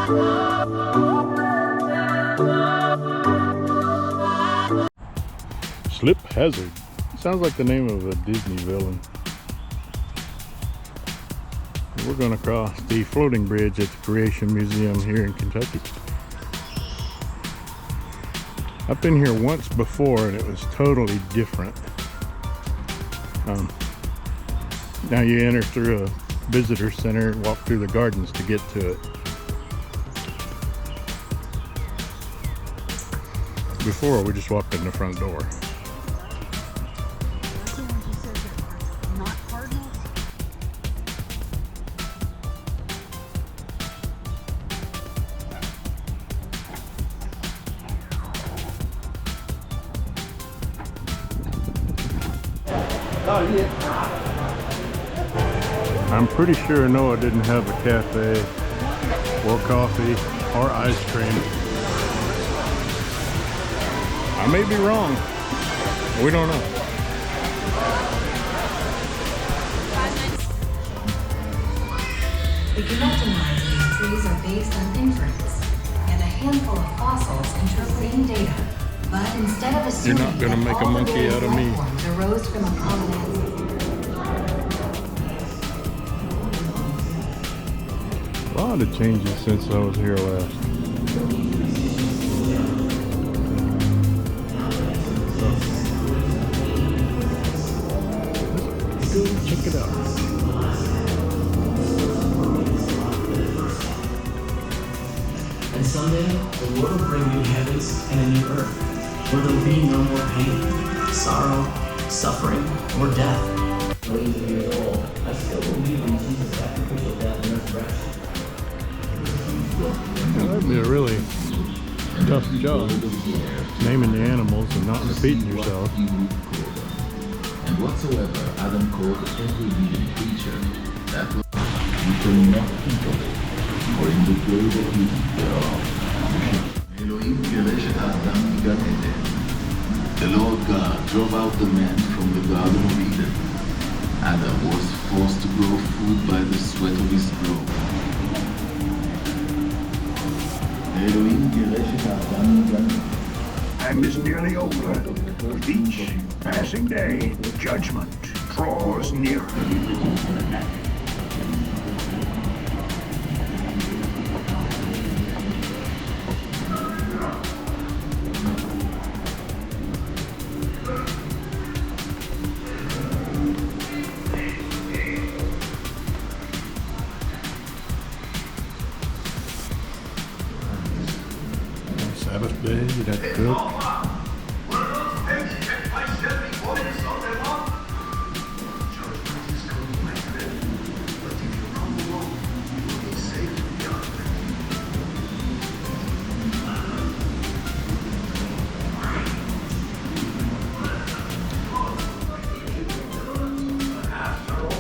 Slip Hazard. Sounds like the name of a Disney villain. We're going to cross the floating bridge at the Creation Museum here in Kentucky. I've been here once before and it was totally different. Now you enter through a visitor center and walk through the gardens to get to it. Before, we just walked in the front door. I'm pretty sure Noah didn't have a cafe or coffee or ice cream. I may be wrong. We don't know. The connectomides of these trees are based on inference, and a handful of fossils interpreting data. But instead of assuming You're not gonna make a monkey out of me. Arose from a common ancestor. A lot of changes since I was here last. Let's go check it out. And someday, the Lord will bring new heavens and a new earth, where there will be no more pain, sorrow, suffering, or death. Millions of years old, I still believe in Jesus' sacrificial death and resurrection. Yeah, that'd be a really tough job, naming the animals and not repeating yourself. And whatsoever Adam called every living creature, that was you shall not eat of it, or in the day that you eat thereof. Elohim Gereshet Adam Gan Eden. The Lord God drove out the man from the Garden of Eden. Adam was forced to grow food by the sweat of his brow. Elohim Gereshet Adam Gan Eden. Time is nearly over. With each passing day, judgment draws nearer. Sabbath day, you'd have to cook.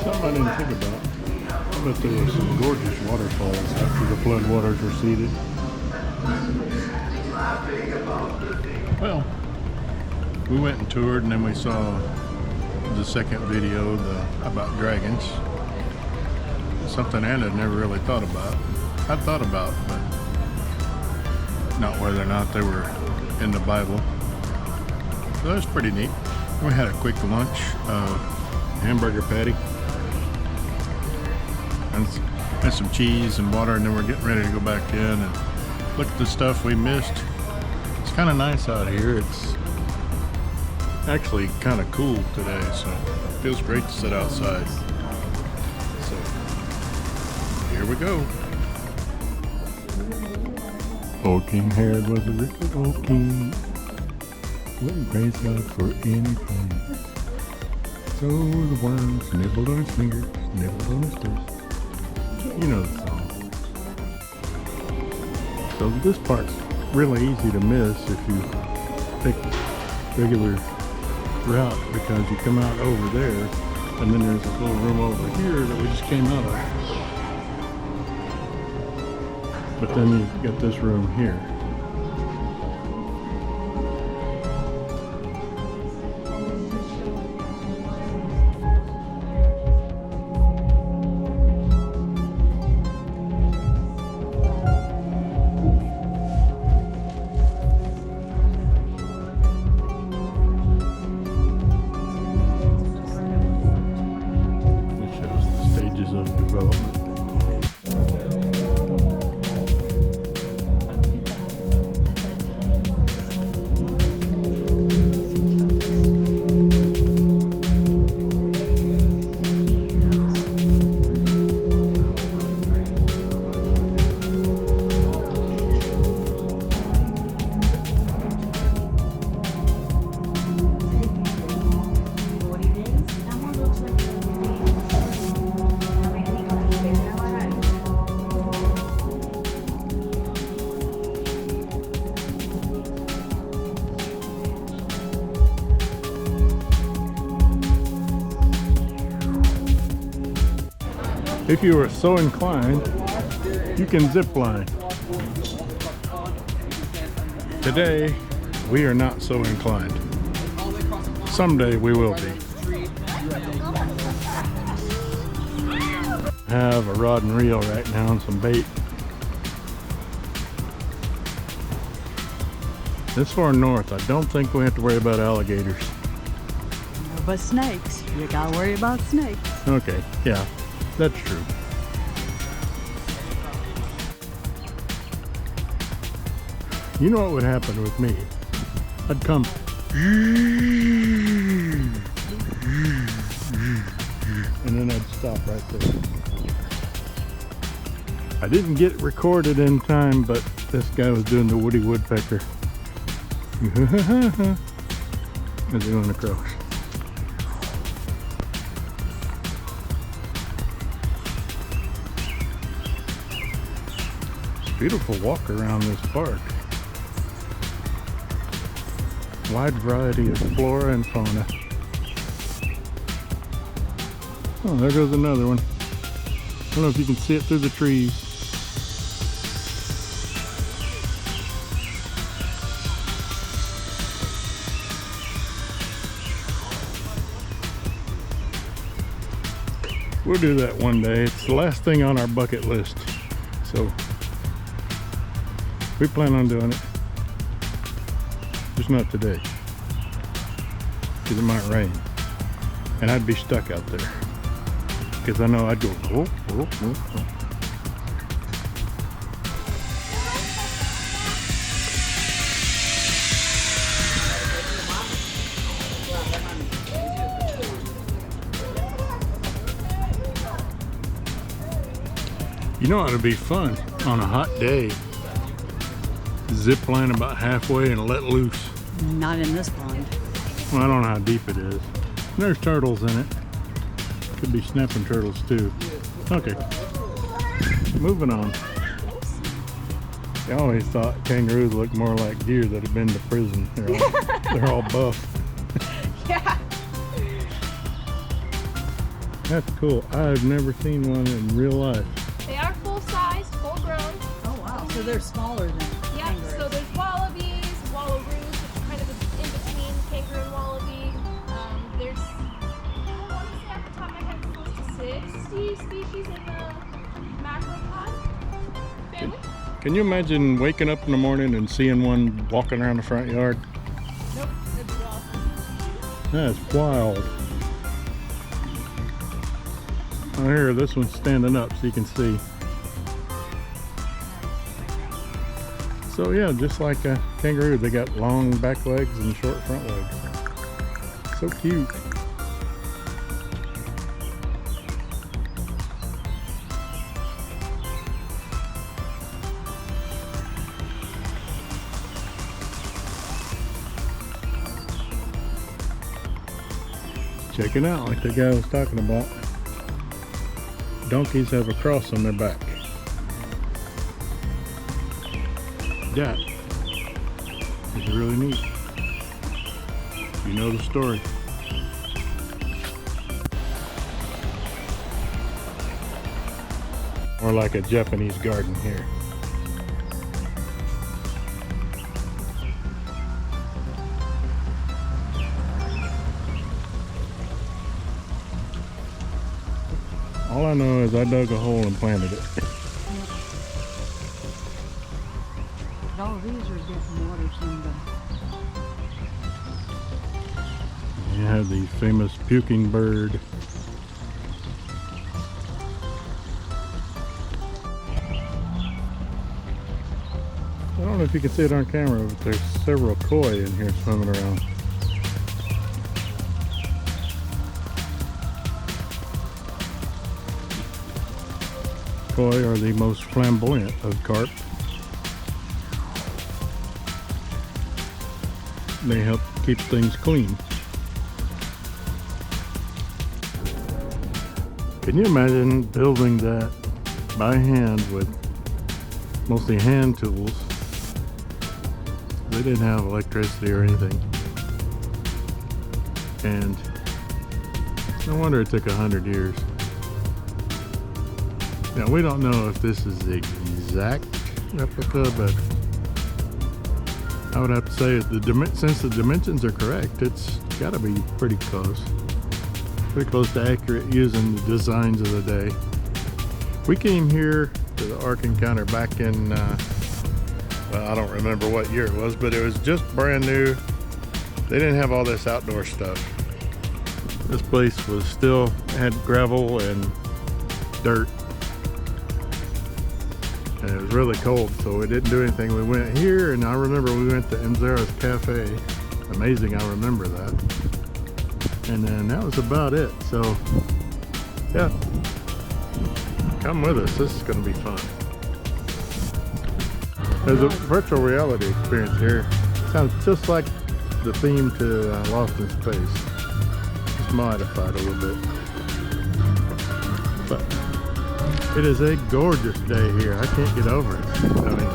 Something I didn't think about. I bet there were some gorgeous waterfalls after the flood waters receded. Well, we went and toured, and then we saw the second video about dragons. Something Anna had never really thought about. I'd thought about, but not whether or not they were in the Bible. So that was pretty neat. We had a quick lunch, hamburger patty, and some cheese and water, and then we're getting ready to go back in and look at the stuff we missed. It's kind of nice out here. It's actually kind of cool today, so it feels great to sit outside. So here we go. Old King Herod was a wicked old king. Wouldn't praise God for anything. So the worms nibbled on his fingers, nibbled on his toes. You know the song. So this part's really easy to miss if you take the regular route, because you come out over there and then there's this little room over here that we just came out of. But then you get this room here. If you are so inclined, you can zip line. Today, we are not so inclined. Someday we will be. Have a rod and reel right now and some bait. This far north, I don't think we have to worry about alligators. No, but snakes. You gotta worry about snakes. Okay, yeah, that's true. You know what would happen with me? I'd come and then I'd stop right there. I didn't get it recorded in time, but this guy was doing the Woody Woodpecker as he went across. It's a beautiful walk around this park. Wide variety of flora and fauna. Oh, there goes another one. I don't know if you can see it through the trees. We'll do that one day. It's the last thing on our bucket list. So we plan on doing it. Just not today. Because it might rain. And I'd be stuck out there. Because I know I'd go, oh, oh, oh, oh. You know, it would be fun on a hot day. Zip line about halfway and let loose. Not in this pond. Well, I don't know how deep it is. There's turtles in it. Could be snapping turtles too. Okay. Moving on. I always thought kangaroos looked more like deer that have been to prison. They're all buff. Yeah. That's cool. I've never seen one in real life. They are full size, full grown. Oh wow, so they're smaller than Yeah, kangaroos. so there's wallabies, wallaroos, which is kind of in between kangaroo and wallaby. There's, I want to say off the top of my head, close to 60 species in the macropod family. Can you imagine waking up in the morning and seeing one walking around the front yard? Nope, that'd be awesome. That's wild. Oh, here, this one's standing up so you can see. So yeah, just like a kangaroo, they got long back legs and short front legs. So cute. Check it out, like the guy was talking about. Donkeys have a cross on their back. That is really neat. You know the story. More like a Japanese garden here. All I know is I dug a hole and planted it. But all these are getting water from the... You have the famous puking bird. I don't know if you can see it on camera, but there's several koi in here swimming around. Koi are the most flamboyant of carp. They help keep things clean. Can you imagine building that by hand with mostly hand tools? They didn't have electricity or anything. And no wonder it took 100 years. Now we don't know if this is the exact replica, but I would have to say since the dimensions are correct, it's got to be pretty close to accurate using the designs of the day. We came here to the Ark Encounter back in well, I don't remember what year it was, but it was just brand new. They didn't have all this outdoor stuff. This place had gravel and dirt, and it was really cold, so we didn't do anything. We went here, and I remember we went to Mzera's Cafe. Amazing, I remember that. And then that was about it. So yeah, come with us. This is going to be fun. There's a virtual reality experience here. Sounds just like the theme to Lost in Space. Just modified a little bit. But it is a gorgeous day here. I can't get over it. I mean,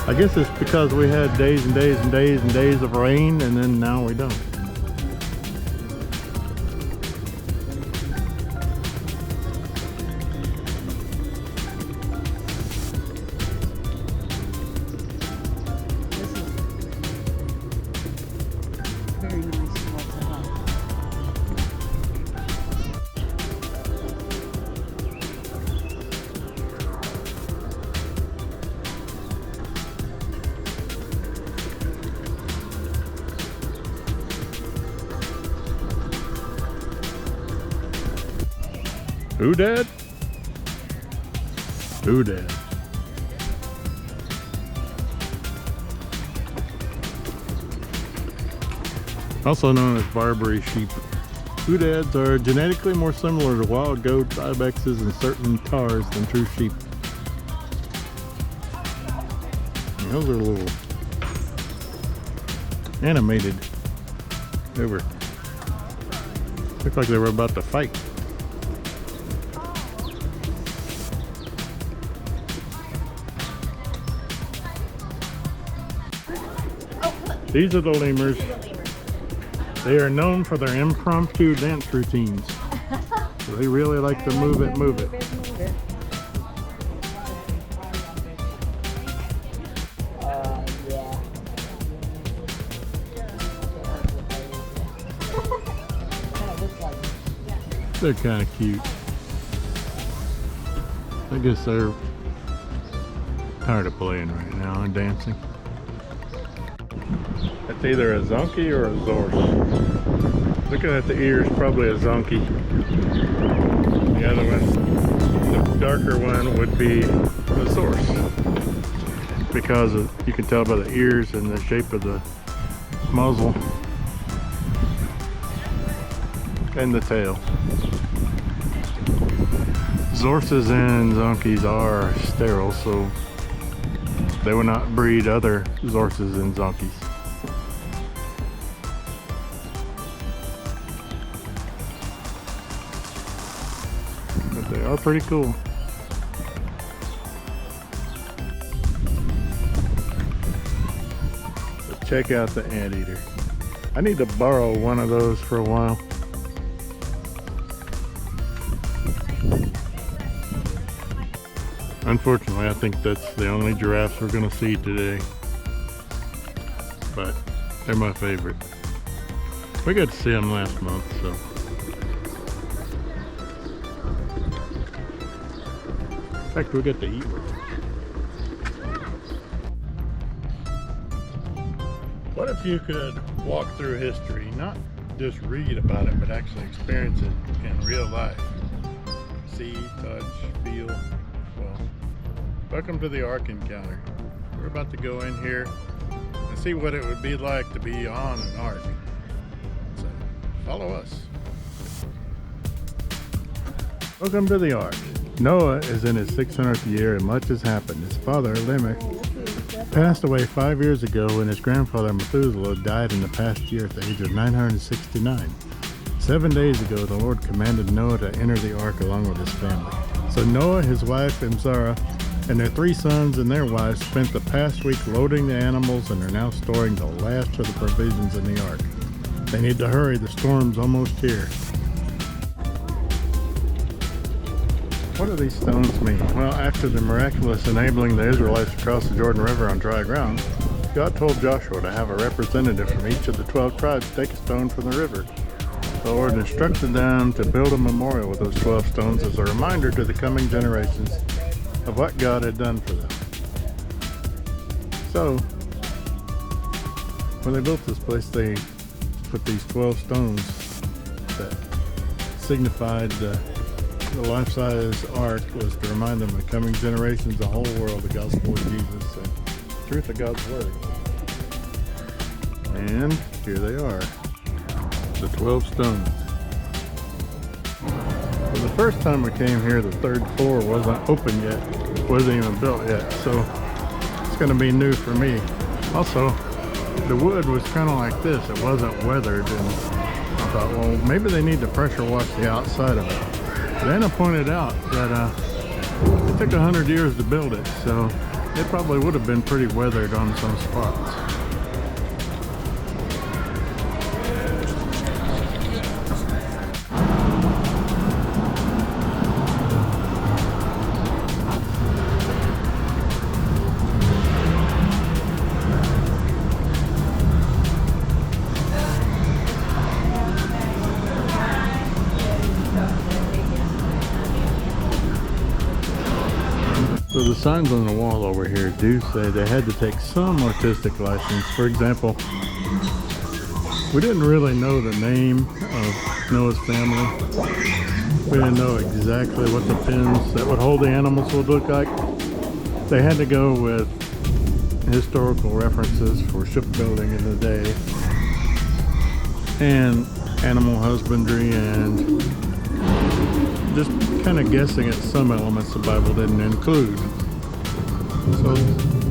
I guess it's because we had days and days and days and days of rain, and then now we don't. Very nice water. Who dad? Who dad? Also known as Barbary sheep. Hoodads are genetically more similar to wild goats, ibexes, and certain taurs than true sheep. And those are a little animated. Look like they were about to fight. These are the lemurs. They are known for their impromptu dance routines. So they really like to move it. They're kind of cute. I guess they're tired of playing right now and dancing. It's either a zonkey or a zorse. Looking at the ears, probably a zonkey. The other one, the darker one, would be a zorse, because you can tell by the ears and the shape of the muzzle and the tail. Zorses and zonkies are sterile, so they will not breed other zorses and zonkies. But they are pretty cool. But check out the anteater. I need to borrow one of those for a while. Unfortunately, I think that's the only giraffes we're going to see today. But they're my favorite. We got to see them last month, so. In fact, we got to eat with them. What if you could walk through history, not just read about it, but actually experience it in real life? See, touch, feel. Well, welcome to the Ark Encounter. We're about to go in here and see what it would be like to be on an Ark. So, follow us. Welcome to the Ark. Noah is in his 600th year and much has happened. His father, Lamech, passed away 5 years ago, and his grandfather, Methuselah, died in the past year at the age of 969. 7 days ago, the Lord commanded Noah to enter the Ark along with his family. So Noah, his wife, Mzera, and their 3 sons and their wives spent the past week loading the animals and are now storing the last of the provisions in the Ark. They need to hurry, the storm's almost here. What do these stones mean? Well, after the miraculous enabling the Israelites to cross the Jordan River on dry ground, God told Joshua to have a representative from each of the 12 tribes take a stone from the river. The Lord instructed them to build a memorial with those 12 stones as a reminder to the coming generations of what God had done for them. So, when they built this place, they put these 12 stones that signified the life-size ark was to remind them of coming generations, the whole world, the gospel of Jesus, and the truth of God's word. And here they are, the 12 stones. Well, the first time we came here, the third floor wasn't open yet, wasn't even built yet, so it's going to be new for me. Also, the wood was kind of like this, it wasn't weathered, and I thought, well, maybe they need to pressure wash the outside of it. But Anna pointed out that it took 100 years to build it, so it probably would have been pretty weathered on some spots. So the signs on the wall over here do say they had to take some artistic license. For example, we didn't really know the name of Noah's family. We didn't know exactly what the pins that would hold the animals would look like. They had to go with historical references for shipbuilding in the day and animal husbandry, and just kind of guessing at some elements the Bible didn't include. So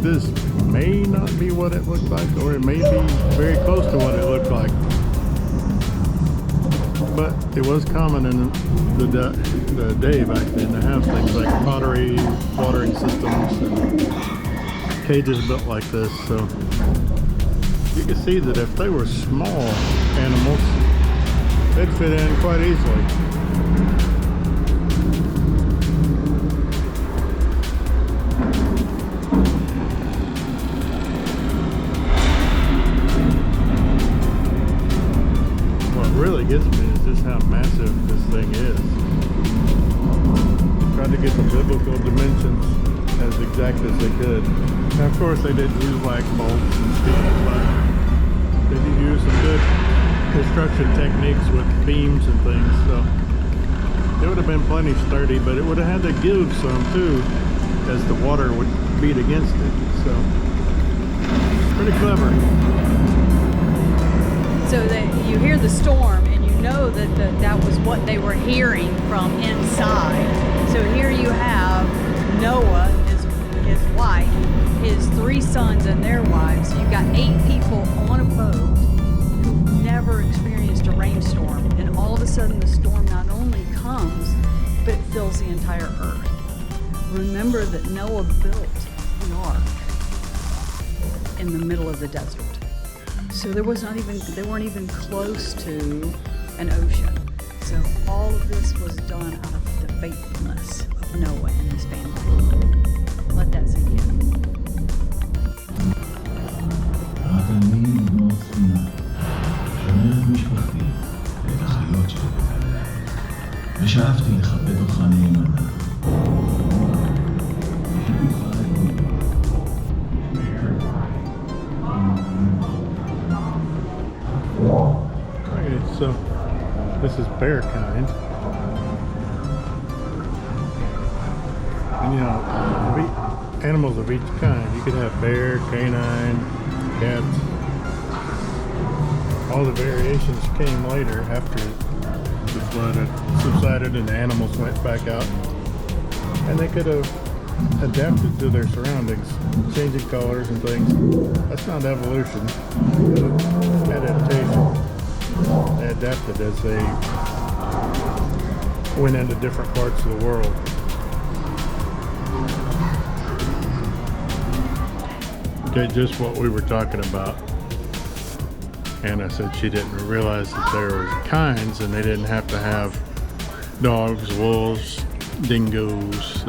this may not be what it looked like, or it may be very close to what it looked like. But it was common in the day back then to have things like pottery, watering systems, and cages built like this. So you can see that if they were small animals, they'd fit in quite easily. Really gets me is just how massive this thing is. Tried to get the biblical dimensions as exact as they could. Now, of course, they didn't use like bolts and steel, but they did use some good construction techniques with beams and things. So it would have been plenty sturdy, but it would have had to give some too, as the water would beat against it. So pretty clever. So that you hear the storm and you know that that was what they were hearing from inside. So here you have Noah, his wife, his 3 sons and their wives. You've got 8 people on a boat who never experienced a rainstorm, and all of a sudden the storm not only comes, but it fills the entire earth. Remember that Noah built the ark in the middle of the desert. So they weren't even close to an ocean. So all of this was done out of the faithfulness of Noah and his family. Let that sink in. So this is bear kind, and you know, animals of each kind. You could have bear, canine, cat. All the variations came later after the flood had subsided and the animals went back out, and they could have adapted to their surroundings, changing colors and things. That's not evolution, it's adaptation. They adapted as they went into different parts of the world. Okay, just what we were talking about. Anna said she didn't realize that there were kinds and they didn't have to have dogs, wolves, dingoes,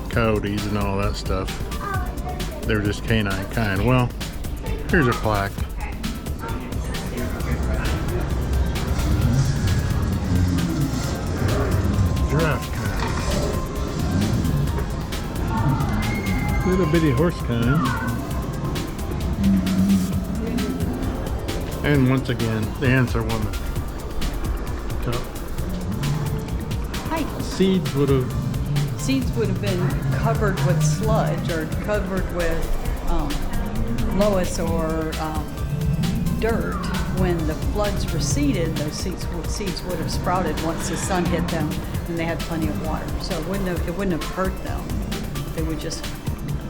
coyotes, and all that stuff. They're just canine kind. Well, here's a plaque. Giraffe kind. Little bitty horse kind. And once again, the answer woman. Seeds would have been covered with sludge or covered with loess or dirt. When the floods receded, those seeds would have sprouted once the sun hit them and they had plenty of water. So it wouldn't have hurt them. They would just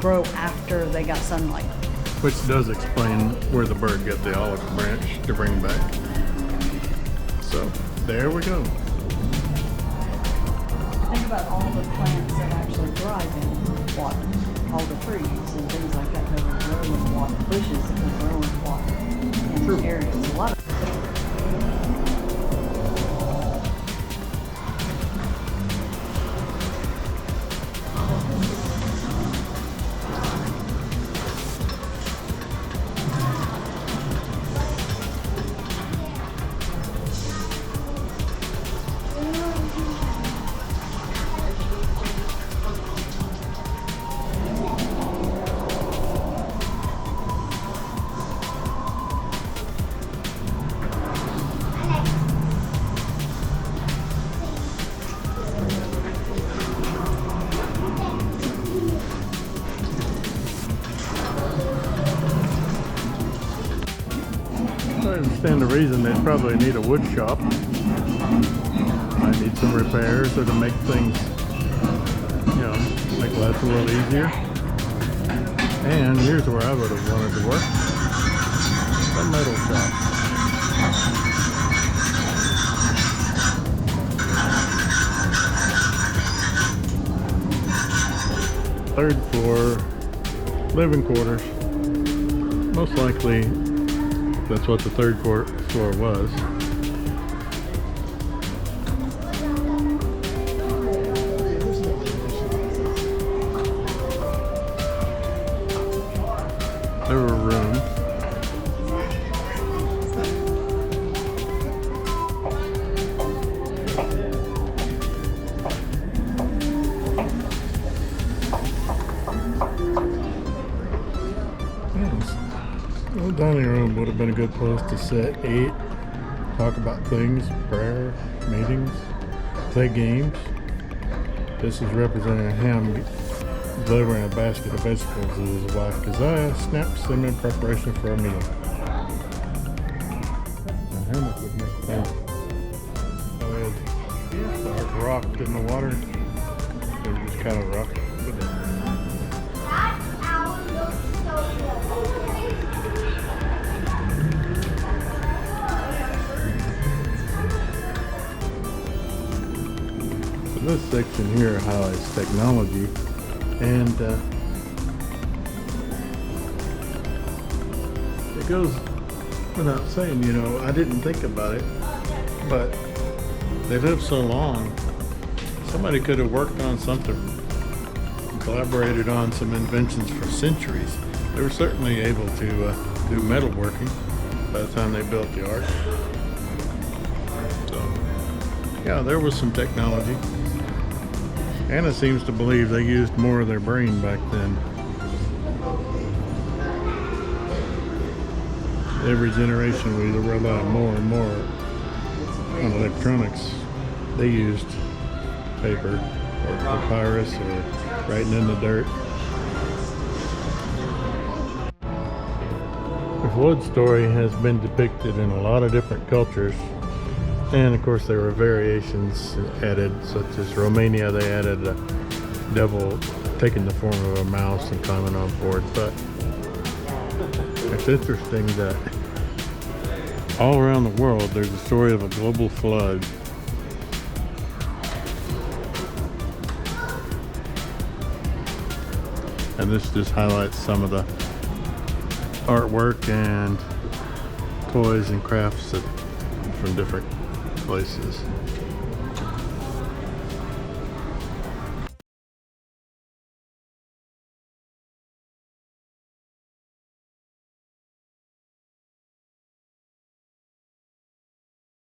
grow after they got sunlight. Which does explain where the bird got the olive branch to bring back. So there we go. Think about all the plants that actually thrive in water. All the trees and things like that that will grow in water. Bushes that will grow in water in areas. A lot of I understand the reason they'd probably need a wood shop. Might need some repairs or to make things, make life a little easier. And here's where I would have wanted to work. A metal shop. Third floor, living quarters. Most likely that's what the third floor was. There were rooms. The dining room would have been a good place to sit, eat, talk about things, prayer, meetings, play games. This is representing him delivering a basket of vegetables to his wife Keziah snaps them in preparation for a meal. The hammock would make sense. The Ark rocked in the water. It was just kind of rocked with it. This section here highlights technology, and it goes without saying, I didn't think about it, but they lived so long, somebody could have worked on something, collaborated on some inventions for centuries. They were certainly able to do metalworking by the time they built the Ark. So, yeah, there was some technology. Anna seems to believe they used more of their brain back then. Every generation we rely more and more on electronics. They used paper or papyrus or writing in the dirt. The flood story has been depicted in a lot of different cultures. And of course there were variations added, such as Romania, they added a devil taking the form of a mouse and climbing on board. But it's interesting that all around the world there's a story of a global flood. And this just highlights some of the artwork and toys and crafts from different places.